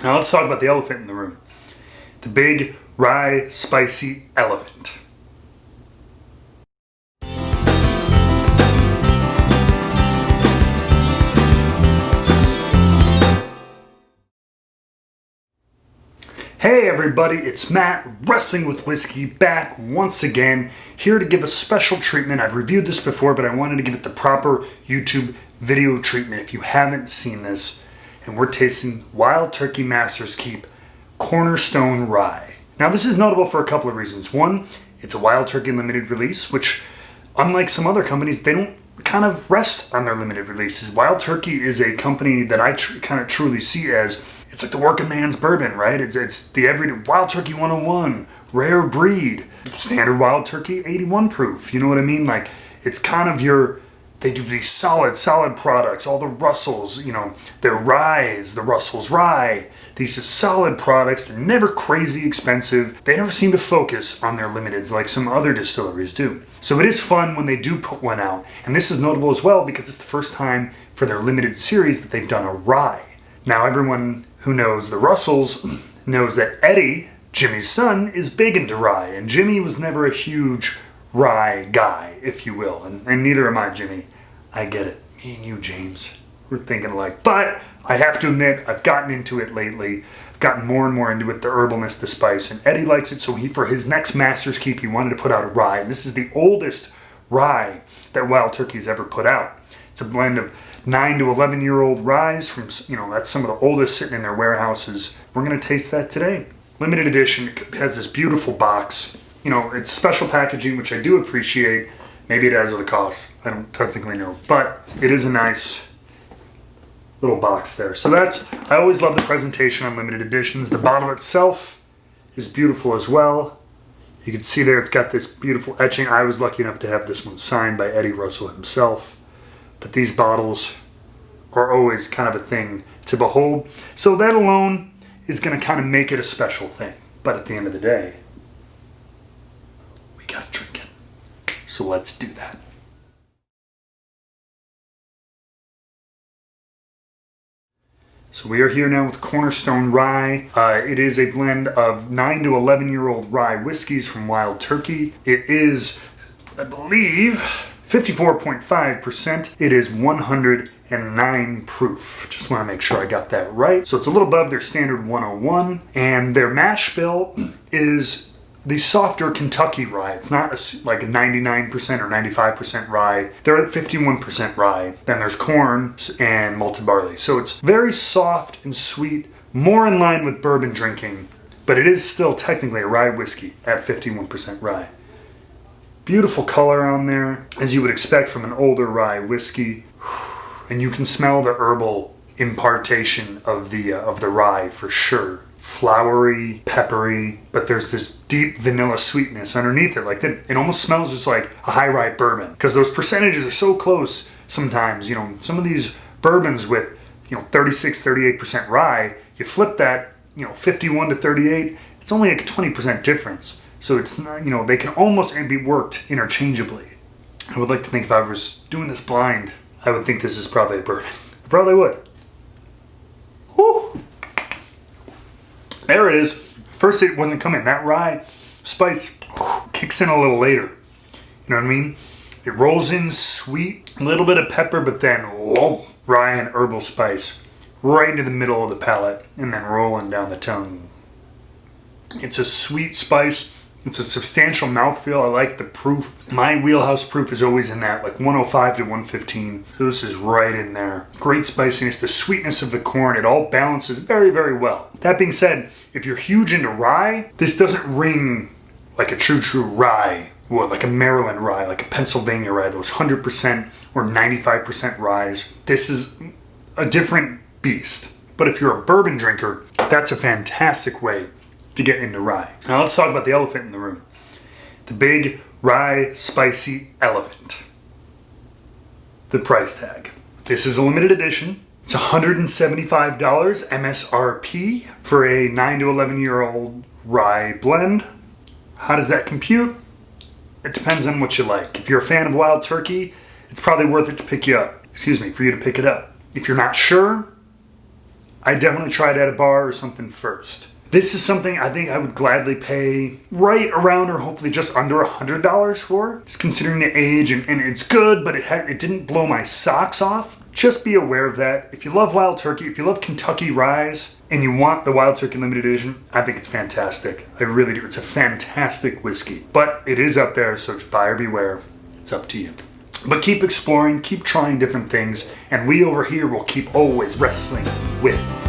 Now let's talk about the elephant in the room. The big, rye, spicy elephant. Hey everybody, it's Matt, Wrestling with Whiskey, back once again, here to give a special treatment. I've reviewed this before, but I wanted to give it the proper YouTube video treatment if you haven't seen this. And we're tasting Wild Turkey Master's Keep Cornerstone Rye. Now this is notable for a couple of reasons. One, it's a Wild Turkey limited release, which unlike some other companies, they don't kind of rest on their limited releases. Wild Turkey is a company that I kind of truly see as, it's like the working man's bourbon, right? It's the everyday Wild Turkey 101, rare breed, standard Wild Turkey 81 proof. You know what I mean? Like, it's kind of they do these solid products. All the Russells, their ryes, the Russell's Rye. These are solid products. They're never crazy expensive. They never seem to focus on their limiteds like some other distilleries do. So it is fun when they do put one out. And this is notable as well because it's the first time for their limited series that they've done a rye. Now everyone who knows the Russells knows that Eddie, Jimmy's son, is big into rye. And Jimmy was never a huge rye guy, if you will. And neither am I, Jimmy. I get it. Me and you, James, we're thinking alike. But I have to admit, I've gotten into it lately. I've gotten more and more into it, the herbalness, the spice. And Eddie likes it, so for his next Master's Keep, he wanted to put out a rye. And this is the oldest rye that Wild Turkey's ever put out. It's a blend of 9 to 11-year-old ryes from, that's some of the oldest sitting in their warehouses. We're going to taste that today. Limited edition. It has this beautiful box. It's special packaging, which I do appreciate. Maybe it adds to the cost. I don't technically know. But it is a nice little box there. So I always love the presentation on limited editions. The bottle itself is beautiful as well. You can see there it's got this beautiful etching. I was lucky enough to have this one signed by Eddie Russell himself. But these bottles are always kind of a thing to behold. So that alone is going to kind of make it a special thing. But at the end of the day, we got to drink it. So let's do that. So we are here now with Cornerstone Rye. It is a blend of 9 to 11-year-old rye whiskeys from Wild Turkey. It is, I believe, 54.5%. It is 109 proof. Just want to make sure I got that right. So it's a little above their standard 101. And their mash bill is the softer Kentucky rye. It's not like a 99% or 95% rye. They're at 51% rye. Then there's corn and malted barley. So it's very soft and sweet, more in line with bourbon drinking. But it is still technically a rye whiskey at 51% rye. Beautiful color on there, as you would expect from an older rye whiskey. And you can smell the herbal impartation of the rye for sure. Flowery, peppery, but there's this deep vanilla sweetness underneath it. Like that, it almost smells just like a high rye bourbon because those percentages are so close sometimes. Some of these bourbons with 36, 38% rye, you flip that 51 to 38, it's only like a 20% difference. So it's not, they can almost be worked interchangeably. I would like to think if I was doing this blind, I would think this is probably a bourbon. I probably would. Whew. There it is. First it wasn't coming. That rye spice kicks in a little later. You know what I mean? It rolls in sweet, a little bit of pepper, but then whoa, rye and herbal spice right into the middle of the palate and then rolling down the tongue. It's a sweet spice. It's a substantial mouthfeel. I like the proof. My wheelhouse proof is always in that, like 105 to 115. So this is right in there. Great spiciness, the sweetness of the corn, it all balances very, very well. That being said, if you're huge into rye, this doesn't ring like a true rye. Well, like a Maryland rye, like a Pennsylvania rye, those 100% or 95% ryes. This is a different beast. But if you're a bourbon drinker, that's a fantastic way to get into rye. Now let's talk about the elephant in the room. The big rye spicy elephant. The price tag. This is a limited edition. It's $175 MSRP for a 9 to 11-year-old rye blend. How does that compute? It depends on what you like. If you're a fan of Wild Turkey, it's probably worth it to pick you up. For you to pick it up. If you're not sure, I definitely try it at a bar or something first. This is something I think I would gladly pay right around or hopefully just under $100 for. Just considering the age, and it's good, but it didn't blow my socks off. Just be aware of that. If you love Wild Turkey, if you love Kentucky Ryes, and you want the Wild Turkey Limited Edition, I think it's fantastic. I really do. It's a fantastic whiskey. But it is up there, so buyer beware. It's up to you. But keep exploring, keep trying different things, and we over here will keep always wrestling with